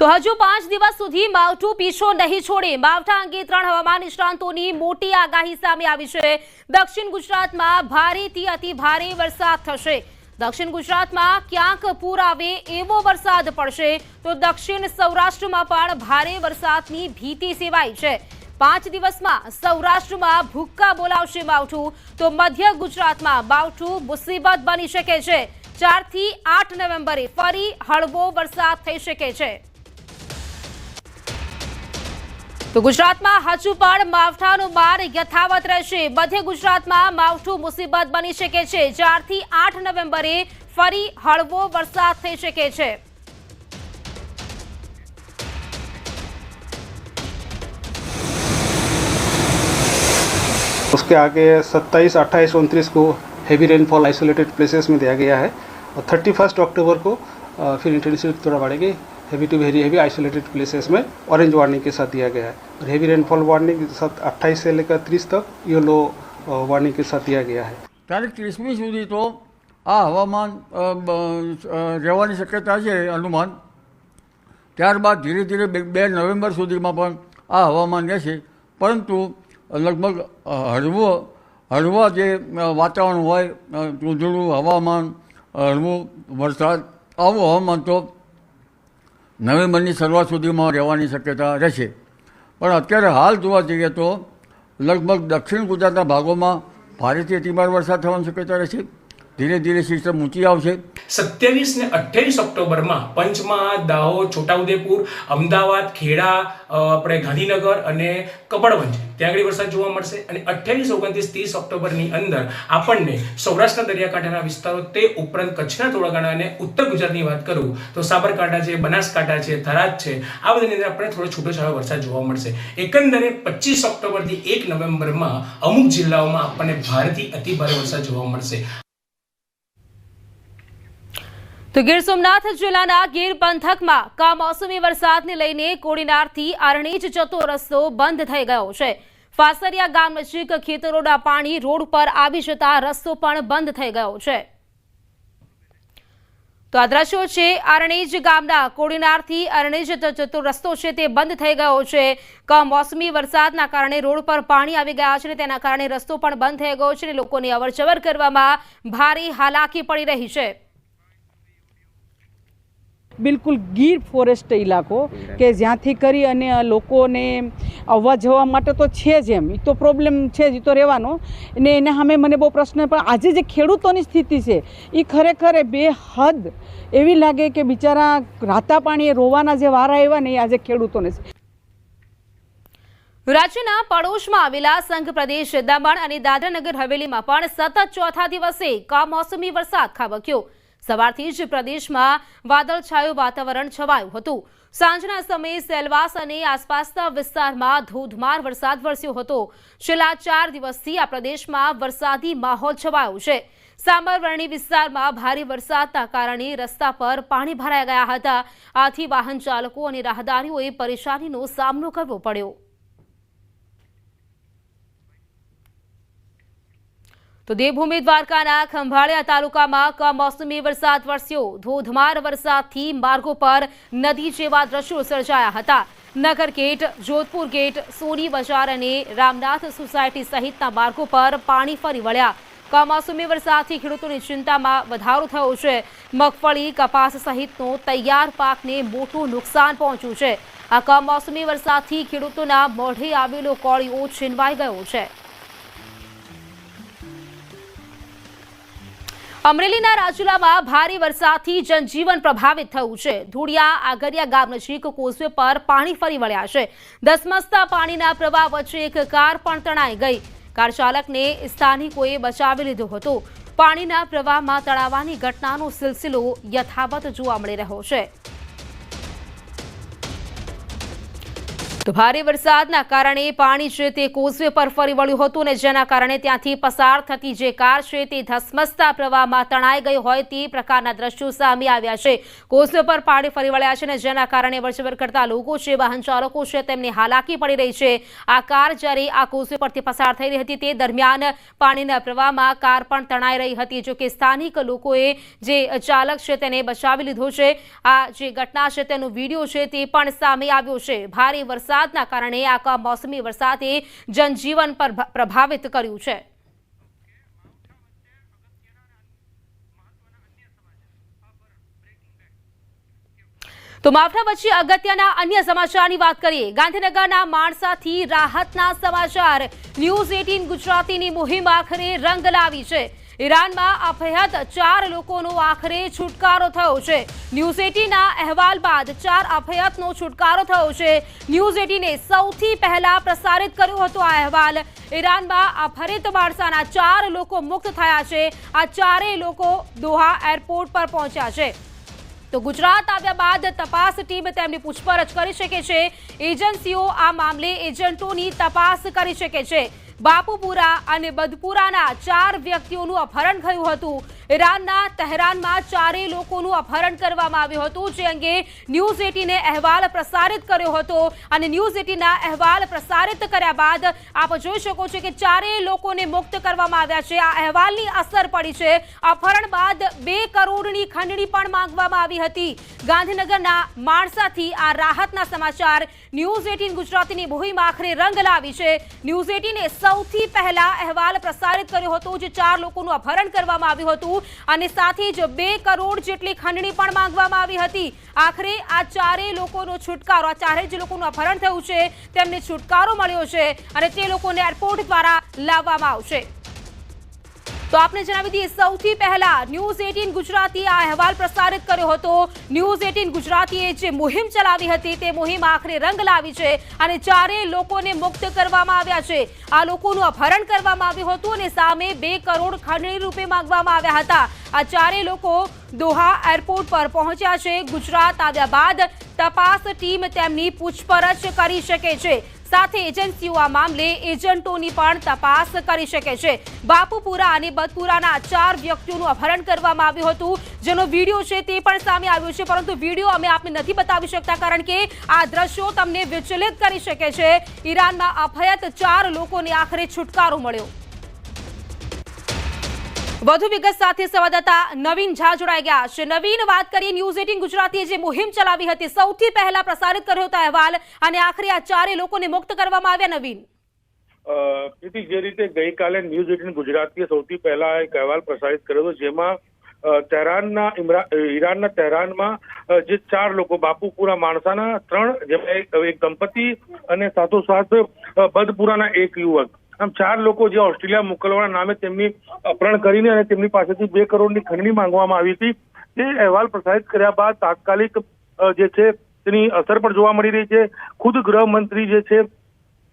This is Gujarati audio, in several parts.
તો હજુ 5 દિવસ સુધી માવઠું પીછો નહીં છોડે। માવઠા અંગે 3 હવામાન નિષ્ણાંતોની મોટી આગાહી સામે આવી છે। દક્ષિણ ગુજરાતમાં ભારેથી અતિ ભારે વરસાદ થશે। દક્ષિણ ગુજરાતમાં ક્યાંક પૂર આવે એવો વરસાદ પડશે તો દક્ષિણ સૌરાષ્ટ્રમાં પણ ભારે વરસાદની ભીતિ સેવાઈ છે। 5 દિવસમાં સૌરાષ્ટ્રમાં ભૂક્કા બોલાવશે માવઠું તો મધ્ય ગુજરાતમાં માવઠું મુસીબત બની શકે છે। 4 થી 8 નવેમ્બરે ફરી હળવો વરસાદ થઈ શકે છે। તો ગુજરાતમાં હજુ પણ માવઠાનો માર યથાવત રહેશે। મધ્ય ગુજરાતમાં માવઠું મુસીબત બની શકે છે। 4 થી 8 નવેમ્બરે ફરી હળવો વરસાદ થઈ શકે છે। उसके आगे 27, 28, 29 को हेवी रेनफॉल आइसोलेटेड प्लेसेस में दिया गया है और 31 अक्टूबर को फिर इंटेंसिटी थोड़ा बढ़ेगी। Heavy to very heavy isolated places में ऑरेंज वार्निंग के साथ दिया गया है और हेवी रेनफॉल वार्निंग के साथ 28 से लेकर 30 तक येलो वार्निंग के साथ दिया गया है। तारीख 30મી સુધી તો આ હવામાન રહેવાની શક્યતા છે અનુમાન। ત્યારબાદ ધીરે ધીરે 2 નવેમ્બર સુધીમાં પણ આ હવામાન રહેશે, પરંતુ લગભગ હળવા જે વાતાવરણ હોય, ધૂંધળું હવામાન, હળવું વરસાદ, આવું હવામાન તો નવેમ્બરની શરૂઆત સુધીમાં રહેવાની શક્યતા રહેશે। પણ અત્યારે હાલ જોવા જઈએ તો લગભગ દક્ષિણ ગુજરાતના ભાગોમાં ભારેથી અતિભારે વરસાદ થવાની શક્યતા રહેશે। ધીરે ધીરે સિસ્ટમ ઊંચી આવશે। 27 ને 28 ઓક્ટોબરમાં પંચમહાલ, દાહોદ, છોટાઉદેપુર, અમદાવાદ, ખેડા, આપણે ગાંધીનગર અને કપડવંજ ત્યાં આગળ વરસાદ જોવા મળશે। અને 28, 29, 30 ઓક્ટોબરની અંદર આપણને સૌરાષ્ટ્રના દરિયાકાંઠાના વિસ્તારો તે ઉપરાંત કચ્છના થોડા ઘણા અને ઉત્તર ગુજરાતની વાત કરું તો સાબરકાંઠા છે, બનાસકાંઠા છે, થરાદ છે, આ બધાની અંદર આપણે થોડો છૂટોછવાયો વરસાદ જોવા મળશે। એકંદરે 25 ઓક્ટોબરથી 1 નવેમ્બરમાં અમુક જિલ્લાઓમાં આપણને ભારેથી અતિભારે વરસાદ જોવા મળશે। તો ગીર સોમનાથ જિલ્લાના ગીર પંથકમાં કમોસમી વરસાદને લઈને કોડીનારથી અરણેજ જતો રસ્તો બંધ થઈ ગયો છે। ફાસરિયા ગામ નજીક ખેતરોના પાણી રોડ પર આવી જતા રસ્તો પણ બંધ થઈ ગયો છે। તો આ દ્રશ્યો છે અરણેજ ગામના। કોડીનારથી અરણેજ જતો રસ્તો છે તે બંધ થઈ ગયો છે। કમોસમી વરસાદના કારણે રોડ પર પાણી આવી ગયા છે અને તેના કારણે રસ્તો પણ બંધ થઈ ગયો છે અને લોકોને અવરજવર કરવામાં ભારે હાલાકી પડી રહી છે। બિલકુલ ગીર ફોરેસ્ટ ઇલાકો કે જ્યાંથી કરી અને લોકોને આવવા જવા માટે તો છે જ, એમ એ તો પ્રોબ્લેમ છે જ, એ તો રહેવાનો। અને એને સામે મને બહુ પ્રશ્ન, પણ આજે જે ખેડૂતોની સ્થિતિ છે એ ખરેખર બેહદ એવી લાગે કે બિચારા રાતા પાણીએ રોવાના જે વારા આવ્યા ને એ આજે ખેડૂતોને છે। રાજ્યના પડોશમાં આવેલા સંઘ પ્રદેશ દમણ અને દાદરાનગર હવેલીમાં પણ સતત ચોથા દિવસે કમોસમી વરસાદ ખાબક્યો। સવારથી જ પ્રદેશમાં વાદળછાયું વાતાવરણ છવાયું હતું। સાંજના સમયે સેલવાસ અને આસપાસના વિસ્તારમાં ધોધમાર વરસાદ વરસ્યો હતો। છેલ્લા 4 દિવસથી આ પ્રદેશમાં વરસાદી માહોલ છવાયો છે। સાંબરવર્ણી વિસ્તારમાં ભારે વરસાદના કારણે રસ્તા પર પાણી ભરાઈ ગયા હતા। આથી વાહન ચાલકો અને રાહદારીઓએ પરેશાનીનો સામનો કરવો પડ્યો। તો દેવભૂમિ દ્વારકાના ખંભાળિયા તાલુકામાં કમોસમી વરસાદ વરસ્યો। ધોધમાર વરસાદથી માર્ગો પર નદી જેવા દ્રશ્યો સર્જાયા હતા। નગર ગેટ, જોધપુર ગેટ, સોની બજાર અને રામનાથ સોસાયટી સહિતના માર્ગો પર પાણી ફરી વળ્યા। કમોસમી વરસાદથી ખેડૂતોની ચિંતામાં વધારો થયો છે। મગફળી, કપાસ સહિતનો તૈયાર પાકને મોટું નુકસાન પહોંચ્યું છે। આ કમોસમી વરસાદથી ખેડૂતોના મોઢે આવેલો કોળિયો છીનવાઈ ગયો છે। અમરેલીના રાજુલામાં ભારે વરસાદથી જનજીવન પ્રભાવિત થયું છે। ધુડિયા આગરિયા ગામ નજીક કોઝવે પર પાણી ફરી વળ્યા છે। ધસમસતા પાણીના પ્રવાહ વચ્ચે એક કાર પણ તણાઈ ગઈ। કાર ચાલકને સ્થાનિકોએ બચાવી લીધો હતો। પાણીના પ્રવાહમાં તણાવવાની ઘટનાનો સિલસિલો યથાવત જોવા મળી રહ્યો છે। તો ભારે વરસાદના કારણે પાણી છે તે કોઝવે પર ફરી વળ્યું હતું અને જેના કારણે ત્યાંથી પસાર થતી જે કાર છે તે ધસમસતા પ્રવાહમાં તણાઈ ગઈ હોય તે પ્રકારના દ્રશ્યો સામે આવ્યા છે। કોઝવે પર પાણી ફરી વળ્યા છે અને જેના કારણે વરચવર કરતા લોકો છે, વાહન ચાલકો છે, તેમને હાલાકી પડી રહી છે। આ કાર જ્યારે આ કોઝવે પરથી પસાર થઈ રહી હતી તે દરમિયાન પાણીના પ્રવાહમાં કાર પણ તણાઈ રહી હતી। જો કે સ્થાનિક લોકોએ જે ચાલક છે તેને બચાવી લીધો છે। આ જે ઘટના છે તેનો વિડીયો છે તે પણ સામે આવ્યો છે। ભારે વરસાદના કારણે આ કમોસમી વરસાદે જનજીવન પર પ્રભાવિત કર્યું છે। તો માવઠા વચ્ચે અગત્યના અન્ય સમાચારની વાત કરીએ। ગાંધીનગરના માણસાથી રાહતના સમાચાર। ન્યૂઝ 18 ગુજરાતીની મુહિમ આખરે રંગ લાવી છે। ઈરાનમાં અભયત 4 લોકોનો આખરે છુટકારો થયો છે। ન્યૂઝ 18ના અહેવાલ બાદ 4 અભયતનો છુટકારો થયો છે। ન્યૂઝ 18એ સૌથી પહેલા પ્રસારિત કર્યો હતો આ અહેવાલ। ઈરાનમાં અપહરિત માણસાના 4 લોકો મુક્ત થયા છે। આ 4 લોકો દોહા એરપોર્ટ પર પહોંચ્યા છે। તો ગુજરાત આવ્યા બાદ તપાસ ટીમ તેમની પૂછપરછ કરી શકે છે। એજન્સીઓ આ મામલે એજન્ટોની તપાસ કરી શકે છે। બાપુપુરા અને બદપુરાના 4 વ્યક્તિઓનું અપહરણ થયું હતું। ઈરાનના તહેરાનમાં 4 લોકોનું અપહરણ કરવામાં આવ્યું હતું, જે અંગે ન્યૂઝ 18એ અહેવાલ પ્રસારિત કર્યો હતો અને ન્યૂઝ 18ના અહેવાલ પ્રસારિત કર્યા બાદ આપ જોઈ શકો છો કે 4 લોકોને મુક્ત કરવામાં આવ્યા છે। આ અહેવાલની અસર પડી છે। અપહરણ બાદ 2 કરોડની ખંડણી પણ માંગવામાં આવી હતી। ગાંધીનગરના માણસાથી આ રાહતના સમાચાર। ન્યૂઝ 18 ગુજરાતીની મુહિમ આખરે રંગ લાવી છે। ન્યૂઝ 18એ સૌથી પહેલા અહેવાલ પ્રસારિત કર્યો હતો, જે 4 લોકોનું અપહરણ કરવામાં આવ્યું હતું અને સાથે જ 2 કરોડ જેટલી ખંડણી પણ માંગવામાં આવી હતી। આખરે આ 4 લોકોનો છુટકારો, આ 4 જે લોકોનું અપહરણ થયું છે તેમને છુટકારો મળ્યો છે અને તે લોકોને એરપોર્ટ દ્વારા લાવવામાં આવશે। તો આપને જણાવી દઈએ, સૌથી પહેલા ન્યૂઝ 18 ગુજરાતી આ અહેવાલ પ્રસારિત કર્યો હતો। ન્યૂઝ 18 ગુજરાતીએ જે મુહિમ ચલાવી હતી તે મુહિમ આખરે રંગ લાવી છે અને 4 લોકોને મુક્ત કરવામાં આવ્યા છે। આ લોકોનું અપહરણ કરવામાં આવ્યું હતું અને સામે 2 કરોડ ખંડણી રૂપે માંગવામાં આવ્યા હતા। આ 4 લોકો દોહા એરપોર્ટ પર પહોંચ્યા છે। ગુજરાત આવ્યા બાદ તપાસ ટીમ તેમની પૂછપરછ કરી શકે છે। સાથે એજન્સીઓ આ મામલે એજન્ટોની પણ તપાસ કરી શકે છે। બાપુપુરા અને બદપુરાના 4 વ્યક્તિઓનું અપહરણ કરવામાં આવ્યું હતું, જેનો વિડીયો છે તે પણ સામે આવ્યો છે, પરંતુ વિડીયો અમે આપને નથી બતાવી શકતા કારણ કે આ દ્રશ્યો તમને વિચલિત કરી શકે છે। ઈરાનમાં અભયત 4 લોકોને આખરે છુટકારો મળ્યો। વધુ વિગત સાથે સંવાદદાતા નવીન ઝા જોડાઈ ગયા છે। નવીન, વાત કરીએ ન્યૂઝ 18 ગુજરાતીએ જે મુહિમ ચલાવી હતી, સૌથી પહેલા પ્રસારિત કર્યો હતો અહેવાલ અને આખરે આ 4 લોકોને મુક્ત કરવામાં આવ્યા। નવીન, જે રીતે ગઈકાલે ન્યૂઝ 18 ગુજરાતીએ સૌથી પહેલા એક અહેવાલ પ્રસારિત કર્યો હતો, જેમાં ઈરાનના તહેરાનમાં જે 4 લોકો, બાપુપુરા માણસાના 3, જેમાં એક દંપતી અને સાથોસાથ બદપુરાના 1 યુવક, આમ 4 લોકો જે ઓસ્ટ્રેલિયા મોકલવાના નામે તેમની અપહરણ કરીને અને તેમની પાસેથી 2 કરોડની ખંડણી માંગવામાં આવી હતી। તે અહેવાલ પ્રસારિત કર્યા બાદ તાત્કાલિક જે છે તેની અસર પણ જોવા મળી રહી છે। ખુદ ગૃહમંત્રી જે છે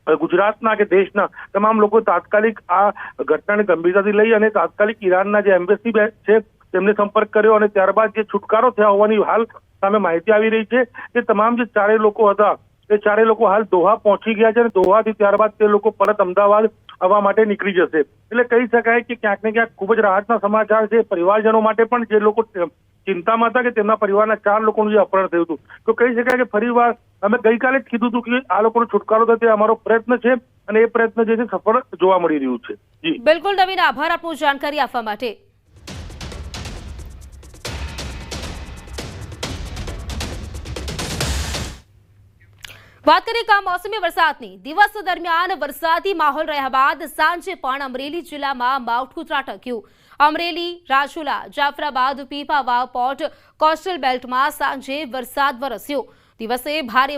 ગુજરાતના કે દેશના તમામ લોકો તાત્કાલિક આ ઘટનાને ગંભીરતાથી લઈ અને તાત્કાલિક ઈરાનના જે એમ્બેસી છે તેમને સંપર્ક કર્યો અને ત્યારબાદ જે છુટકારો થયા હોવાની હાલ સામે માહિતી આવી રહી છે કે તમામ જે 4 લોકો હતા તે 4 લોકો હાલ દોહા પહોંચી ગયા છે અને દોહાથી ત્યારબાદ તે લોકો પરત અમદાવાદ આવવા માટે નીકળી જશે। એટલે કહી શકાય કે ક્યાંક ને ક્યાંક ખૂબ જ રાહતના સમાચાર છે પરિવારજનો માટે પણ, જે લોકો ચિંતામાં હતા કે તેમના પરિવારના 4 લોકોનું જે અપહરણ થયું હતું। તો કહી શકાય કે ફરીવાર અમે ગઈકાલે જ કીધું હતું કે આ લોકોનો છુટકારો થાય તે અમારો પ્રયત્ન છે અને એ પ્રયત્ન જે છે સફળ જોવા મળી રહ્યું છે। જી બિલકુલ નવીન, આભાર આપનો જાણકારી આપવા માટે। વાત કરીએ કમોસમી વરસાદની। દિવસ દરમિયાન વરસાદી માહોલ રહ્યા બાદ સાંજે પણ અમરેલી જિલ્લામાં માવઠું ત્રાટક્યું। અમરેલી, રાજુલા, જાફરાબાદ, પીપાવાવ, પોર્ટ કોસ્ટલ બેલ્ટમાં સાંજે વરસાદ વરસ્યો। દિવસે ભારે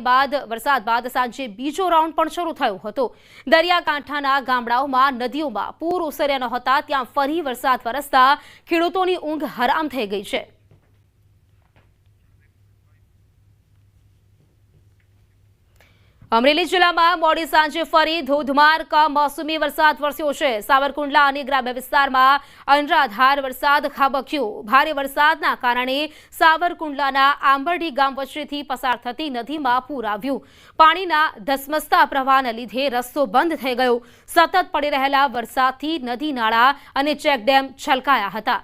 વરસાદ બાદ સાંજે બીજો રાઉન્ડ પણ શરૂ થયો હતો। દરિયાકાંઠાના ગામડાઓમાં નદીઓમાં પૂર ઓસર્યા ન હતા, ત્યાં ફરી વરસાદ વરસતા ખેડૂતોની ઊંઘ હરામ થઈ ગઈ છે। અમરેલી જિલ્લામાં મોડી સાંજે ફરી ધોધમાર કમોસમી વરસાદ વરસ્યો છે। સાવરકુંડલા અને ગ્રામ્ય વિસ્તારમાં અનરાધાર વરસાદ ખાબક્યો। ભારે વરસાદના કારણે સાવરકુંડલાના આંબરડી ગામ વચ્ચેથી પસાર થતી નદીમાં પૂર આવ્યું। પાણીના ધસમસતા પ્રવાહના લીધે રસ્તો બંધ થઈ ગયો। સતત પડી રહેલા વરસાદથી નદી નાળા અને ચેકડેમ છલકાયા હતા।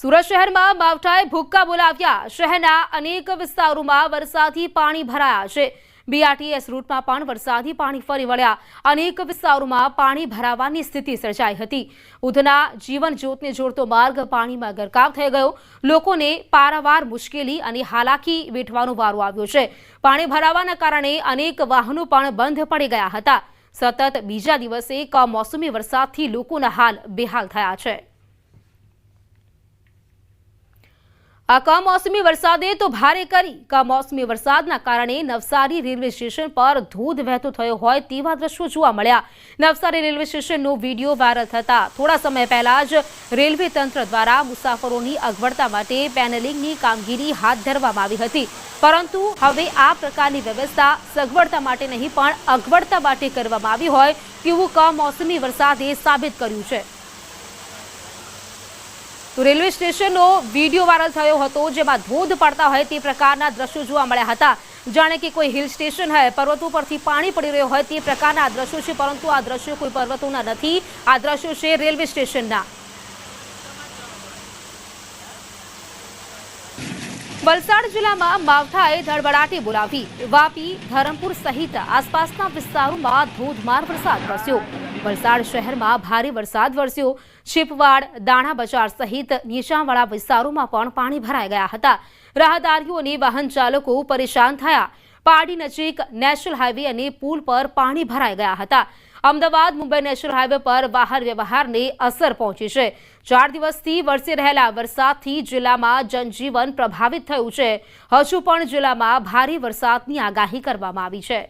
સુરત શહેરમાં માવઠાએ ભૂક્કા બોલાવ્યા। શહેરના અનેક વિસ્તારોમાં વરસાદી પાણી ભરાયા છે। બીઆરટીએસ રૂટમાં પણ વરસાદી પાણી ફરી વળ્યા। અનેક વિસ્તારોમાં પાણી ભરાવાની સ્થિતિ સર્જાઈ હતી। ઉધના જીવન જ્યોતને જોડતો માર્ગ પાણીમાં ગરકાવ થઈ ગયો। લોકોને પારાવાર મુશ્કેલી અને હાલાકી વેઠવાનો વારો આવ્યો છે। પાણી ભરાવાના કારણે અનેક વાહનો પણ બંધ પડી ગયા હતા। સતત બીજા દિવસે કમોસમી વરસાદથી લોકોના હાલ બેહાલ થયા છે। આ કમોસમી વરસાદે તો ભારે કરી। કમોસમી વરસાદના કારણે નવસારી રેલવે સ્ટેશન પર ધોધ વહેતો થયો હોય તેવા દ્રશ્યો જોવા મળ્યા। નવસારી રેલવે સ્ટેશનનો વિડીયો વાયરલ થતા થોડા સમય પહેલા જ રેલવે તંત્ર દ્વારા મુસાફરોની અગવડતા માટે પેનલિંગની કામગીરી હાથ ધરવામાં આવી હતી, પરંતુ હવે આ પ્રકારની વ્યવસ્થા સગવડતા માટે નહીં પણ અગવડતા માટે કરવામાં આવી હોય તેવું કમોસમી વરસાદે સાબિત કર્યું છે। તો રેલવે સ્ટેશનનો વિડીયો વાયરલ થયો હતો, જેમાં ધોધ પડતા હોય તે પ્રકારના દ્રશ્યો જોવા મળ્યા હતા। જાણે કે કોઈ હિલ સ્ટેશન હોય, પર્વતો પરથી પાણી પડી રહ્યો હોય તે પ્રકારના દ્રશ્યો છે, પરંતુ આ દ્રશ્યો કોઈ પર્વતોના નથી। આ દ્રશ્યો છે રેલવે સ્ટેશનના। વલસાડ જિલ્લામાં માવઠાએ ધડબડાટી બોલાવી। વાપી, ધરમપુર સહિત આસપાસના વિસ્તારોમાં ધોધમાર વરસાદ વરસ્યો। વલસાડ શહેરમાં ભારે વરસાદ વરસ્યો। છીપવાડ, દાણા બજાર સહિત નીચાણવાળા વિસ્તારોમાં પણ પાણી ભરાઈ ગયા હતા। રાહદારીઓ અને વાહન ચાલકો પરેશાન થયા। પારડી નજીક નેશનલ હાઈવે અને પુલ પર પાણી ભરાઈ ગયા હતા। અમદાવાદ મુંબઈ નેશનલ હાઈવે પર વાહન વ્યવહારને અસર પહોંચી છે। 4 દિવસથી વરસી રહેલા વરસાદથી જિલ્લામાં જનજીવન પ્રભાવિત થયું છે। હજુ પણ જિલ્લામાં ભારે વરસાદની આગાહી કરવામાં આવી છે।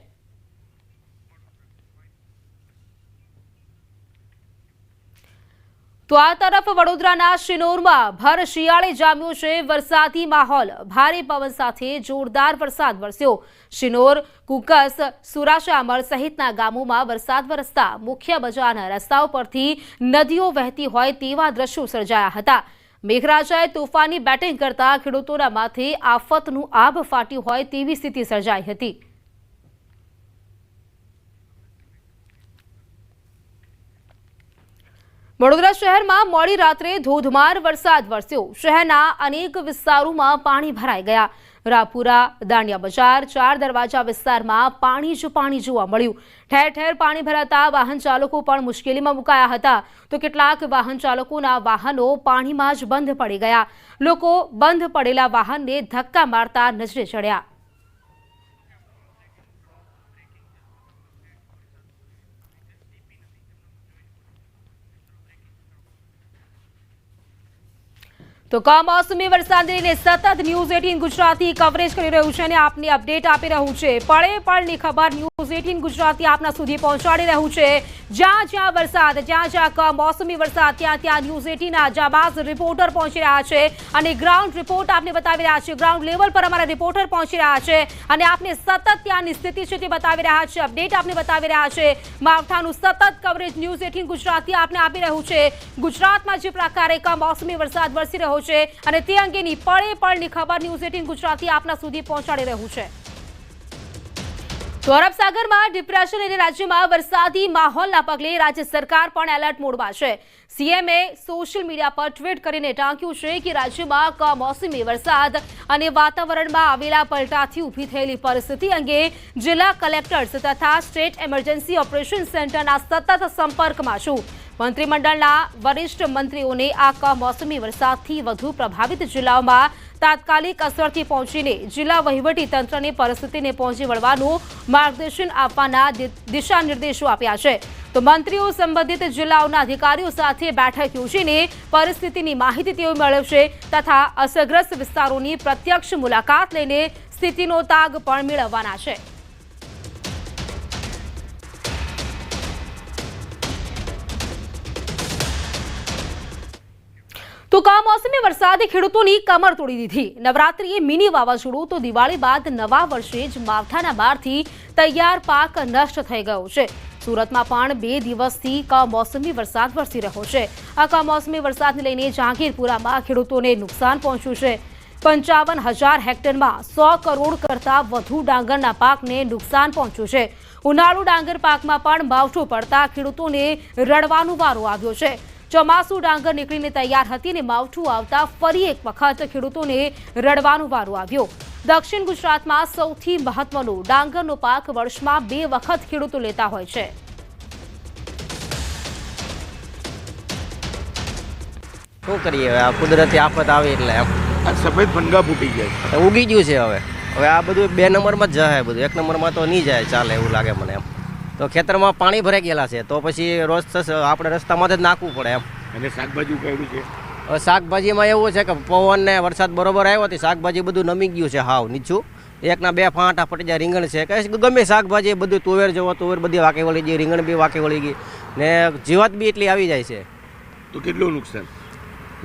તો આ તરફ વડોદરાના શિનોરમાં ભર શિયાળે જામ્યો છે વરસાદી માહોલ। ભારે પવન સાથે જોરદાર વરસાદ વરસ્યો। શિનોર, કુકસ, સુરાશામળ સહિતના ગામોમાં વરસાદ વરસતા મુખ્ય બજારના રસ્તાઓ પરથી નદીઓ વહેતી હોય તેવા દ્રશ્યો સર્જાયા હતા। મેઘરાજાએ તોફાની બેટિંગ કરતા ખેડૂતોના માથે આફતનું આભ ફાટ્યું હોય તેવી સ્થિતિ સર્જાઈ હતી। વડોદરા શહેરમાં મોડી રાત્રે ધોધમાર વરસાદ વરસ્યો। શહેરના અનેક વિસ્તારોમાં પાણી ભરાઈ ગયા। રાપુરા, દાંડિયા બજાર, 4 દરવાજા વિસ્તારમાં પાણી જ પાણી જોવા મળ્યું। ઠેર ઠેર પાણી ભરાતા વાહન ચાલકો પણ મુશ્કેલીમાં મુકાયા હતા, તો કેટલાક વાહન ચાલકોના વાહનો પાણીમાં જ બંધ પડી ગયા। લોકો બંધ પડેલા વાહનને ધક્કા મારતા નજરે ચડ્યા। તો કમોસમી વરસાદને લઈને સતત ન્યૂઝ 18 ગુજરાતી કવરેજ કરી રહ્યું છે અને આપને અપડેટ આપી રહ્યું છે। પળે પળની ખબર ન્યૂઝ 18 ગુજરાતી આપના સુધી પહોંચાડી રહ્યું છે। જ્યાં જ્યાં વરસાદ, જ્યાં જ્યાં કમોસમી વરસાદ, ત્યાં ત્યાં ન્યૂઝ 18 ના જાબાઝ રિપોર્ટર પહોંચી રહ્યા છે અને ગ્રાઉન્ડ રિપોર્ટ આપને બતાવી રહ્યા છે। ગ્રાઉન્ડ લેવલ પર અમારા રિપોર્ટર પહોંચી રહ્યા છે અને આપને સતત ત્યાંની સ્થિતિ છે તે બતાવી રહ્યા છે, અપડેટ આપને બતાવી રહ્યા છે। માવઠાનું સતત કવરેજ ન્યૂઝ 18 ગુજરાતી આપને આપી રહ્યું છે। ગુજરાતમાં જે પ્રકારે કમોસમી વરસાદ વરસી રહ્યો છે અને તે અંગેની પળે પળની ખબર ન્યૂઝ 18 ગુજરાતી આપના સુધી પહોંચાડી રહ્યું છે। તો અરબ સાગરમાં ડિપ્રેશન અને રાજ્યમાં વરસાદી માહોલના પગલે રાજ્ય સરકાર પણ એલર્ટ મોડમાં છે। સીએમએ સોશિયલ મીડિયા પર ટ્વીટ કરીને ટાંક્યું છે કે રાજ્યમાં કમોસમી વરસાદ અને વાતાવરણમાં આવેલા પલટાથી ઊભી થયેલી પરિસ્થિતિ અંગે જિલ્લા કલેક્ટર્સ તથા સ્ટેટ એમરજન્સી ઓપરેશન સેન્ટરના સતત સંપર્કમાં છું। મંત્રીમંડળના વરિષ્ઠ મંત્રીઓને આ કમોસમી વરસાદથી વધુ પ્રભાવિત જિલ્લાઓમાં તાત્કાલિક અસરથી પહોંચીને જિલ્લા વહીવટી તંત્રને પરિસ્થિતિને પહોંચી વળવાનું માર્ગદર્શન આપવાના દિશા નિર્દેશો આપ્યા છે। તો મંત્રીઓ સંબંધિત જિલ્લાઓના અધિકારીઓ સાથે બેઠક યોજીને પરિસ્થિતિની માહિતી તેઓ મેળવશે તથા અસરગ્રસ્ત વિસ્તારોની પ્રત્યક્ષ મુલાકાત લઈને સ્થિતિનો તાગ પણ મેળવવાના છે। તો કમોસમી વરસાદે ખેડૂતોની કમર તોડી દીધી. નવરાત્રીએ મિની વાવાઝોડું તો દિવાળી બાદ નવા વર્ષે જ માવઠાના બારથી તૈયાર પાક નષ્ટ થઈ ગયો છે. સુરતમાં પણ 2 દિવસથી કમોસમી વરસાદ વરસી રહ્યો છે. આ કમોસમી વરસાદને લઈને જહાંગીરપુરામાં ખેડૂતોને નુકસાન પહોંચ્યું છે. 55,000 હેક્ટરમાં 100 કરોડ કરતાં વધુ ડાંગરના પાકને નુકસાન પહોંચ્યું છે. ઉનાળુ ડાંગર પાકમાં પણ માવઠું પડતા ખેડૂતોને રડવાનો વારો આવ્યો છે. ચોમાસુ ડાંગર નીકળીને તૈયાર હતી અને માવઠું આવતા ફરી એક વખત ખેડૂતોને રડવાનો વારો આવ્યો. દક્ષિણ ગુજરાતમાં સૌથી મહત્વનો ડાંગરનો પાક વર્ષમાં 2 વખત ખેડૂતો લેતા હોય છે. શું કરીએ હવે, આ કુદરતી આફત આવી એટલે આ સફેદ ભંગા ફૂટી ગયા ઉગી ગયું છે. હવે આ બધું 2 નંબરમાં જ જાય, બધું 1 નંબરમાં તો નહીં જાય, ચાલે એવું લાગે મને એમ. તો ખેતરમાં પાણી ભરાઈ ગયેલા છે તો પછી રોજ આપણે રસ્તામાં જ નાખવું પડે એમ. અને શાકભાજી ઉગાડ્યું છે. હવે શાકભાજીમાં એવું છે કે પવન ને વરસાદ બરોબર આવ્યો તો શાકભાજી બધું નમી ગયું છે હાવ નીચું. 1ના 2 ફાંટા પટી જાય. રીંગણ છે કે ગમે શાકભાજી બધું તુવેર જવો તુવેર બધી વાંકે વળી ગઈ, રીંગણ બી વાંકે વળી ગઈ ને જીવાત બી એટલી આવી જાય છે. તો કેટલું નુકસાન?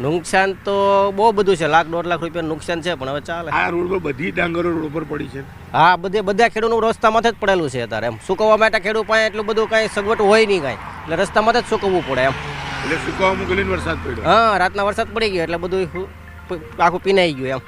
નુકસાન તો બહુ બધું છે, 1,00,000-1.5 લાખ રૂપિયાનું નુકસાન છે. પણ હવે ચાલે. આ રોડ પર બધી ડાંગરો રોડ પર પડી છે. હા, બધા ખેડૂતનું રસ્તામાં જ પડેલું છે અત્યારે એમ. સુકવવા માટે ખેડૂત પાસે એટલું બધું કાંઈ સગવડ હોય નહીં કાંઈ, એટલે રસ્તામાં જ સુકવવું પડે એમ. એટલે સુકાવા મોકલીને વરસાદ પડ્યો. હા, રાતના વરસાદ પડી ગયો એટલે બધું આખું પીનાઈ ગયું એમ.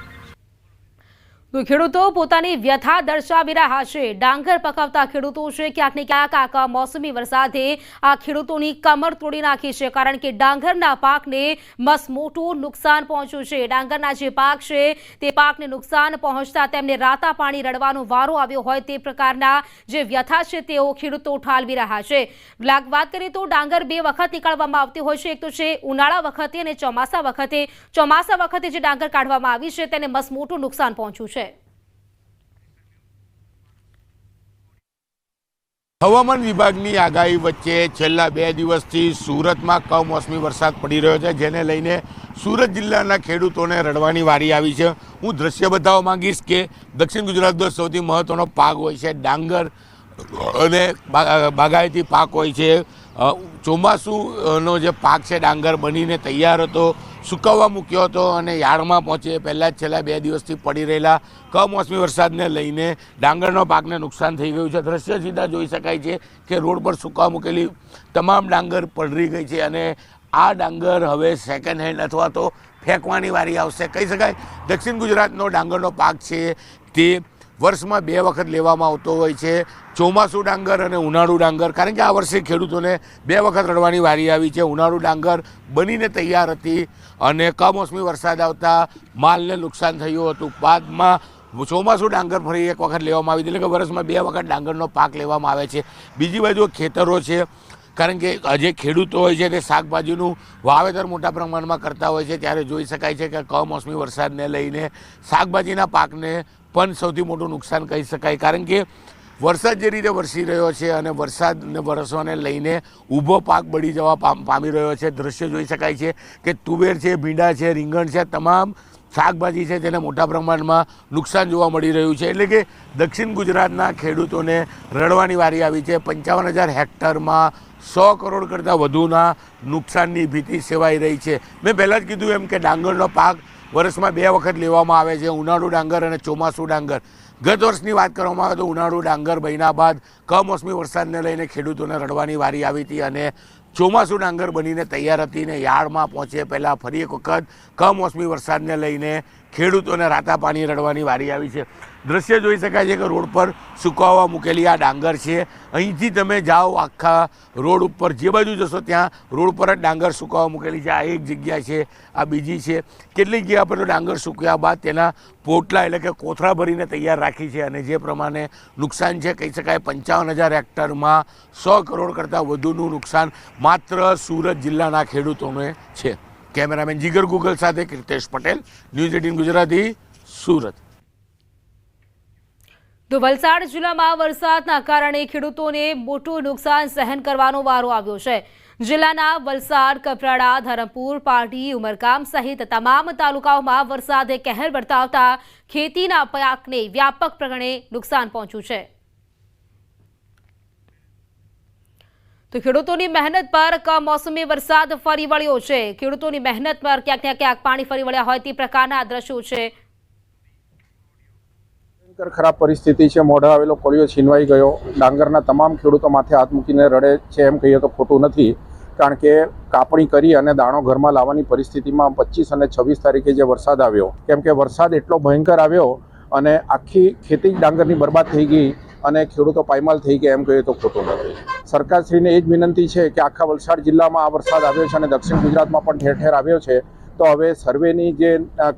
તો ખેડૂતો પોતાની વ્યથા દર્શાવી રહ્યા છે. ડાંગર પકવતા ખેડૂતો છે ક્યાંક ને ક્યાંક આ કમોસમી વરસાદે આ ખેડૂતોની કમર તોડી નાખી છે, કારણ કે ડાંગરના પાકને મસમોટું નુકસાન પહોંચ્યું છે. ડાંગરના જે પાક છે તે પાકને નુકસાન પહોંચતા તેમને રાતા પાણી રડવાનો વારો આવ્યો હોય તે પ્રકારના જે વ્યથા છે તેઓ ખેડૂતો ઠાલવી રહ્યા છે. વાત કરીએ તો ડાંગર 2 વખત નીકાળવામાં આવતી હોય છે. એક તો છે ઉનાળા વખતે અને ચોમાસા વખતે. ચોમાસા વખતે જે ડાંગર કાઢવામાં આવી છે તેને મસમોટું નુકસાન પહોંચ્યું છે. હવામાન વિભાગની આગાહી વચ્ચે છેલ્લા 2 દિવસથી સુરતમાં કમોસમી વરસાદ પડી રહ્યો છે, જેને લઈને સુરત જિલ્લાના ખેડૂતોને રડવાની વારી આવી છે. હું દ્રશ્ય બતાવવા માંગીશ કે દક્ષિણ ગુજરાતનો સૌથી મહત્વનો પાક હોય છે ડાંગર અને બાગાયતી પાક હોય છે. ચોમાસુનો જે પાક છે ડાંગર બનીને તૈયાર હતો, સુકવવા મૂક્યો હતો અને યાર્ડમાં પહોંચે પહેલાં જ છેલ્લા 2 દિવસથી પડી રહેલા કમોસમી વરસાદને લઈને ડાંગરનો પાકને નુકસાન થઈ ગયું છે. દ્રશ્ય સીધા જોઈ શકાય છે કે રોડ પર સુકવવા મૂકેલી તમામ ડાંગર પલળી ગઈ છે અને આ ડાંગર હવે સેકન્ડ હેન્ડ અથવા તો ફેંકવાની વારી આવશે. કહી શકાય દક્ષિણ ગુજરાતનો ડાંગરનો પાક છે તે વર્ષમાં 2 વખત લેવામાં આવતો હોય છે, ચોમાસું ડાંગર અને ઉનાળુ ડાંગર. કારણ કે આ વર્ષે ખેડૂતોને 2 વખત રડવાની વારી આવી છે. ઉનાળુ ડાંગર બનીને તૈયાર હતી અને કમોસમી વરસાદ આવતા માલને નુકસાન થયું હતું. બાદમાં ચોમાસું ડાંગર ફરી એક વખત લેવામાં આવી, એટલે કે વર્ષમાં 2 વખત ડાંગરનો પાક લેવામાં આવે છે. બીજી બાજુ ખેતરો છે, કારણ કે જે ખેડૂતો હોય છે તે શાકભાજીનું વાવેતર મોટા પ્રમાણમાં કરતા હોય છે, ત્યારે જોઈ શકાય છે કે કમોસમી વરસાદને લઈને શાકભાજીના પાકને પણ સૌથી મોટું નુકસાન કહી શકાય. કારણ કે વરસાદ જે રીતે વરસી રહ્યો છે અને વરસાદને વરસવાને લઈને ઊભો પાક બળી જવા પામી રહ્યો છે. દ્રશ્ય જોઈ શકાય છે કે તુવેર છે, ભીંડા છે, રીંગણ છે, તમામ શાકભાજી છે તેને મોટા પ્રમાણમાં નુકસાન જોવા મળી રહ્યું છે. એટલે કે દક્ષિણ ગુજરાતના ખેડૂતોને રડવાની વારી આવી છે. 55,000 હેક્ટરમાં 100 કરોડ કરતાં વધુના નુકસાનની ભીતિ સેવાઈ રહી છે. મેં પહેલાં જ કીધું એમ કે ડાંગરનો પાક વર્ષમાં 2 વખત લેવામાં આવે છે, ઉનાળુ ડાંગર અને ચોમાસું ડાંગર. ગત વર્ષની વાત કરવામાં આવે તો ઉનાળુ ડાંગર બન્યા બાદ કમોસમી વરસાદને લઈને ખેડૂતોને રડવાની વારી આવી હતી અને ચોમાસું ડાંગર બનીને તૈયાર હતી ને યાર્ડમાં પહોંચે પહેલાં ફરી એક વખત કમોસમી વરસાદને લઈને ખેડૂતોને રાતા પાણી રડવાની વારી આવી છે. દ્રશ્ય જોઈ શકાય છે કે રોડ પર સુકાવવા મૂકેલી આ ડાંગર છે. અહીંથી તમે જાઓ આખા રોડ ઉપર જે બાજુ જશો ત્યાં રોડ પર જ ડાંગર સુકાવવા મૂકેલી છે. આ એક જગ્યા છે, આ બીજી છે. કેટલીક જગ્યા પર તો ડાંગર સૂક્યા બાદ તેના પોટલા એટલે કે કોથળા ભરીને તૈયાર રાખી છે અને જે પ્રમાણે નુકસાન છે કહી શકાય 55,000 હેક્ટરમાં 100 કરોડ કરતાં વધુનું નુકસાન માત્ર સુરત જિલ્લાના ખેડૂતોને છે. કેમેરામેન જીગર ગુગલ સાથે કીર્તેશ પટેલ, ન્યૂઝ 18 ગુજરાતી, સુરત. તો વલસાડ જિલ્લામાં વરસાદના કારણે ખેડૂતોને મોટું નુકસાન સહન કરવાનો વારો આવ્યો છે. જિલ્લાના વલસાડ, કપરાડા, ધરમપુર, પાટી, ઉમરગામ સહિત તમામ તાલુકાઓમાં વરસાદે કહેર વર્તાવતા ખેતીના પાકને વ્યાપકપણે નુકસાન પહોંચ્યું છે. તો ખેડૂતોની મહેનત પર કમોસમી વરસાદ ફરી વળ્યો છે. ખેડૂતોની મહેનત પર ક્યાંક ને ક્યાંક પાણી ફરી વળ્યા હોય તે પ્રકારના આ દ્રશ્યો છે. ખરાબ પરિસ્થિતિ છે. મોઢા આવેલો કોળિયો છીનવાઈ ગયો. ડાંગરના તમામ ખેડૂતો માથે હાથ મૂકીને રડે છે એમ કહીએ તો ખોટું નથી, કારણ કે કાપણી કરી અને દાણો ઘરમાં લાવવાની પરિસ્થિતિમાં 25 અને 26 તારીખે જે વરસાદ આવ્યો, કેમ કે વરસાદ એટલો ભયંકર આવ્યો અને આખી ખેતી ડાંગરની બરબાદ થઈ ગઈ અને ખેડૂતો પાયમાલ થઈ ગયા એમ કહીએ તો ખોટું નથી. સરકારશ્રીને એ જ વિનંતી છે કે આખા વલસાડ જિલ્લામાં આ વરસાદ આવ્યો છે અને દક્ષિણ ગુજરાતમાં પણ ઠેર ઠેર આવ્યો છે, તો હવે સર્વેની જે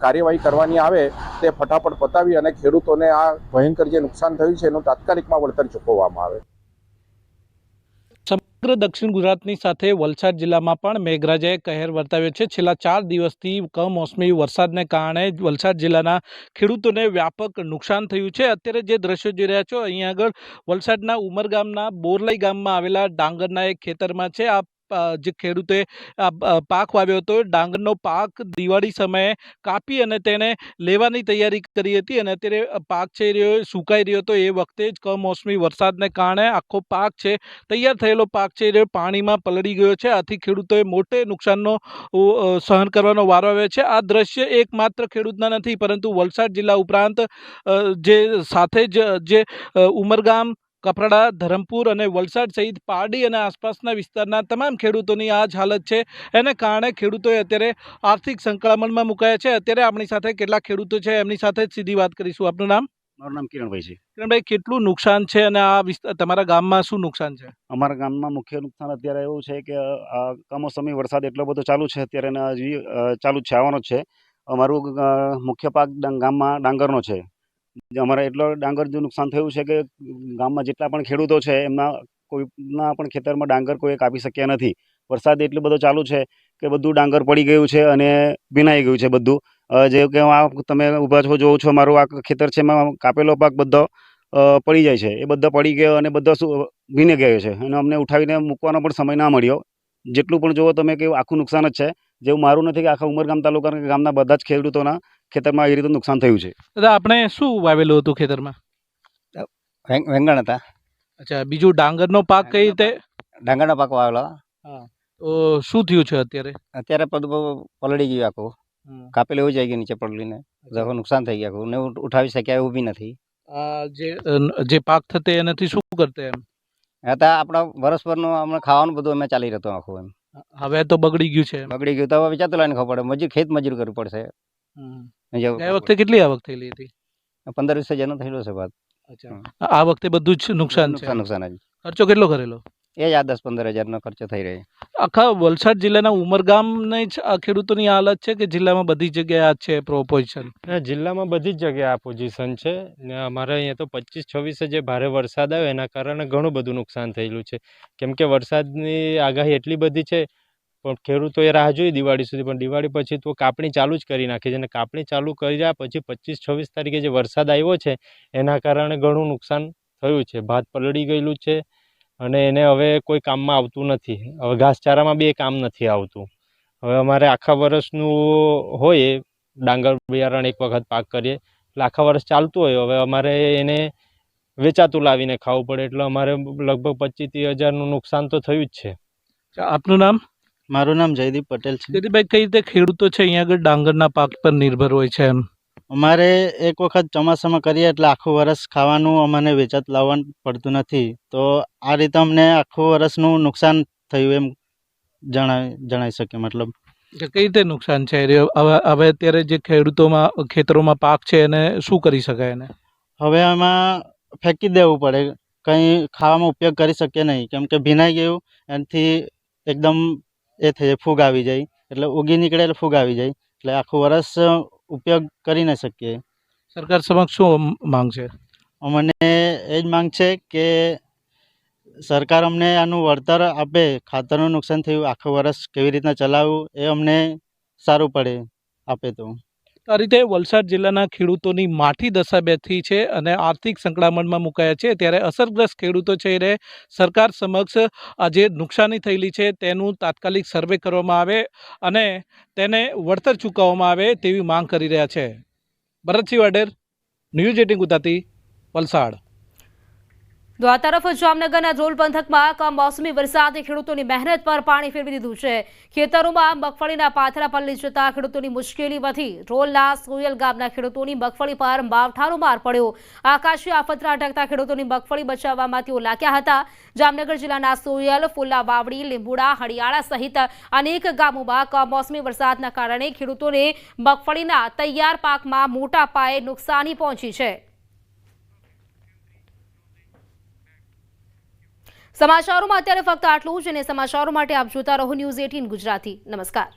કાર્યવાહી કરવાની આવે તે ફટાફટ પતાવી અને ખેડૂતોને આ ભયંકર જે નુકસાન થયું છે એનું તાત્કાલિકમાં વળતર ચૂકવવામાં આવે. સમગ્ર દક્ષિણ ગુજરાતની સાથે વલસાડ જિલ્લામાં પણ મેઘરાજાએ કહેર વર્તાવ્યો છે. છેલ્લા 4 દિવસથી કમોસમી વરસાદને કારણે વલસાડ જિલ્લાના ખેડૂતોને વ્યાપક નુકસાન થયું છે. અત્યારે જે દ્રશ્યો જોઈ રહ્યા છો, અહીંયા આગળ વલસાડના ઉમરગામના બોરલઈ ગામમાં આવેલા ડાંગરના એક ખેતરમાં છે. આ જે ખેડૂતે પાક વાવ્યો હતો, ડાંગરનો પાક દિવાળી સમયે કાપી અને તેને લેવાની તૈયારી કરી હતી અને અત્યારે પાક છે એ સુકાઈ રહ્યો હતો. એ વખતે જ કમોસમી વરસાદને કારણે આખો પાક છે, તૈયાર થયેલો પાક છે એ પાણીમાં પલળી ગયો છે. આથી ખેડૂતોએ મોટે નુકસાનનો સહન કરવાનો વારો આવ્યો છે. આ દ્રશ્ય એકમાત્ર ખેડૂતના નથી, પરંતુ વલસાડ જિલ્લા ઉપરાંત જે સાથે જ જે ઉમરગામ, કપરાડા, ધરમપુર અને વલસાડ સહિત પારડી અને આસપાસના વિસ્તારના તમામ ખેડૂતોની આ જ હાલત છે. એને કારણે ખેડૂતોએ અત્યારે આર્થિક સંકળામણમાં મુકાયા છે. અત્યારે આપણી સાથે કેટલાક ખેડૂતો છે, એમની સાથે જ સીધી વાત કરીશું. આપનું નામ? મારું નામ કિરણભાઈ છે. કિરણભાઈ, કેટલું નુકસાન છે અને આ તમારા ગામમાં શું નુકસાન છે? અમારા ગામમાં મુખ્ય નુકસાન અત્યારે એવું છે કે કમોસમી વરસાદ એટલો બધો ચાલુ છે અત્યારે, અને હજી ચાલુ જ છે, આવવાનો જ છે. અમારું મુખ્ય પાક ગામમાં ડાંગરનો છે. અમારે એટલો ડાંગરનું નુકસાન થયું છે કે ગામમાં જેટલા પણ ખેડૂતો છે એમના કોઈના પણ ખેતરમાં ડાંગર કોઈ કાપી શક્યા નથી. વરસાદ એટલો બધો ચાલુ છે કે બધું ડાંગર પડી ગયું છે અને ભીનાઈ ગયું છે બધું. જે કે આ તમે ઊભા છો, જોવો છો, મારું આ ખેતર છે એમાં કાપેલો પાક બધો પડી જાય છે. એ બધો પડી ગયો અને બધો ભીને ગયો છે અને અમને ઉઠાવીને મૂકવાનો પણ સમય ના મળ્યો. જેટલું પણ જોવો તમે કે આખું નુકસાન જ છે. જેવું મારું નથી કે આખા ઉમરગામ તાલુકાના ગામના બધા જ ખેડૂતોના ખેતરમાં એ રીતે નુકસાન થયું છે. દાદા, આપણે શું વાવેલું હતું ખેતરમાં? વેંગણ હતા. અચ્છા, બીજું ડાંગરનો પાક કઈ રીતે? ડાંગરના પાક વાવેલા. હા, તો શું થયું છે અત્યારે? અત્યારે પલળી ગયું આખું, કાપેલું એવું જાય ગયું નીચે પડલીને, નુકસાન થઈ ગયા આખું ને ઉઠાવી શક્યા એવું બી નથી. જે પાક થતે એનાથી શું કરતે એમ હતા આપણા વર્ષભરનું અમને ખાવાનું બધું અમે ચાલી રહેતું આખું એમ. હવે તો બગડી ગયું છે. બગડી ગયું તો હવે વિચારતું લાઈને ખબર પડે, મજૂર ખેત મજૂર કરવી પડશે. ગયા વખતે કેટલી આવક થયેલી હતી? 15-20 હજારનો થયેલો છે ભાત. અચ્છા, આ વખતે બધું જ નુકસાન છે? નુકસાન જ. ખર્ચો કેટલો કરેલો? એ જ આ 10-15 હજારનો ખર્ચો થઈ રહ્યો. આખા વલસાડ જિલ્લાના ઉમરગામની જ આ ખેડૂતોની હાલત છે કે જિલ્લામાં બધી જગ્યાએ આ છે પોઝિશન? જિલ્લામાં બધી જ જગ્યાએ આ પોઝિશન છે ને અમારે અહીંયા તો 25-26 જે ભારે વરસાદ આવ્યો એના કારણે ઘણું બધું નુકસાન થયેલું છે. કેમ કે વરસાદની આગાહી એટલી બધી છે, પણ ખેડૂતોએ રાહ જોઈ દિવાળી સુધી, પણ દિવાળી પછી તો કાપણી ચાલુ જ કરી નાખી છે અને કાપણી ચાલુ કર્યા પછી 25-26 તારીખે જે વરસાદ આવ્યો છે એના કારણે ઘણું નુકસાન થયું છે. ભાત પલળી ગયેલું છે અને એને હવે કોઈ કામમાં આવતું નથી. હવે ઘાસચારામાં બી એ કામ નથી આવતું. હવે અમારે આખા વર્ષનું હોય ડાંગર બિયારણ એક વખત પાક કરીએ એટલે આખા વર્ષ ચાલતું હોય. હવે અમારે એને વેચાતું લાવીને ખાવું પડે એટલે અમારે લગભગ 25-30 હજારનું નુકસાન તો થયું જ છે. આપનું નામ? મારું નામ જયદીપ પટેલ છે. જયદીપભાઈ, કઈ રીતે ખેડૂતો છે અહીંયા આગળ ડાંગરના પાક પર નિર્ભર હોય છે એમ? અમારે એક વખત ચોમાસામાં કરીએ એટલે આખું વરસ ખાવાનું અમને વેચાત લાવવાનું પડતું નથી, તો આ રીતે અમને આખું વરસનું નુકસાન થયું એમ જણાવી શકીએ. મતલબ કઈ રીતે નુકસાન છે? હવે અત્યારે જે ખેતરોમાં પાક છે એને શું કરી શકાય? એને હવે એમાં ફેંકી દેવું પડે, કંઈ ખાવામાં ઉપયોગ કરી શકીએ નહીં, કેમ કે ભીનાઈ ગયું એનાથી એકદમ એ થઈ જાય, ફૂગ આવી જાય, એટલે ઉગી નીકળે એટલે ફૂગ આવી જાય, એટલે આખું વરસ ઉપયોગ કરી ન શકીએ. સરકાર સમક્ષ શું માંગ છે? અમને એ જ માંગ છે કે સરકાર અમને આનું વળતર આપે. ખાતરનું નુકસાન થયું, આખું વરસ કેવી રીતના ચલાવવું એ અમને સારું પડે, આપે તો. આ રીતે વલસાડ જિલ્લાના ખેડૂતોની માઠી દશા બેઠી છે અને આર્થિક સંકળામણમાં મુકાયા છે. ત્યારે અસરગ્રસ્ત ખેડૂતો છે એને સરકાર સમક્ષ આ જે નુકસાની થયેલી છે તેનું તાત્કાલિક સર્વે કરવામાં આવે અને તેને વળતર ચૂકવવામાં આવે તેવી માંગ કરી રહ્યા છે. ભરતસિંહ વાડેર, ન્યૂઝ 18 ગુજરાતી, વલસાડ. તો આ તરફ જામનગરના ધ્રોલ પંથકમાં કમોસમી વરસાદે ખેડૂતોની મહેનત પર પાણી ફેરવી દીધું છે. ખેતરોમાં મગફળીના પાથરા પલળી જતા ખેડૂતોની મુશ્કેલી વધી. ધ્રોલના સોયલ ગામના ખેડૂતોની મગફળી પર માવઠાનો માર પડ્યો. આકાશી આફતના અટકતા ખેડૂતોની મગફળી બચાવવામાં તેઓ લાગ્યા હતા. જામનગર જિલ્લાના સોયલ, ફુલ્લા વાવડી, લીંબુડા, હળિયાળા સહિત અનેક ગામોમાં કમોસમી વરસાદના કારણે ખેડૂતોને મગફળીના તૈયાર પાકમાં મોટા પાયે નુકસાની પહોંચી છે. સમાચારોમાં અત્યારે ફક્ત આટલું જ, અને સમાચારો માટે આપ જોતા રહો ન્યૂઝ 18 ગુજરાતી. નમસ્કાર.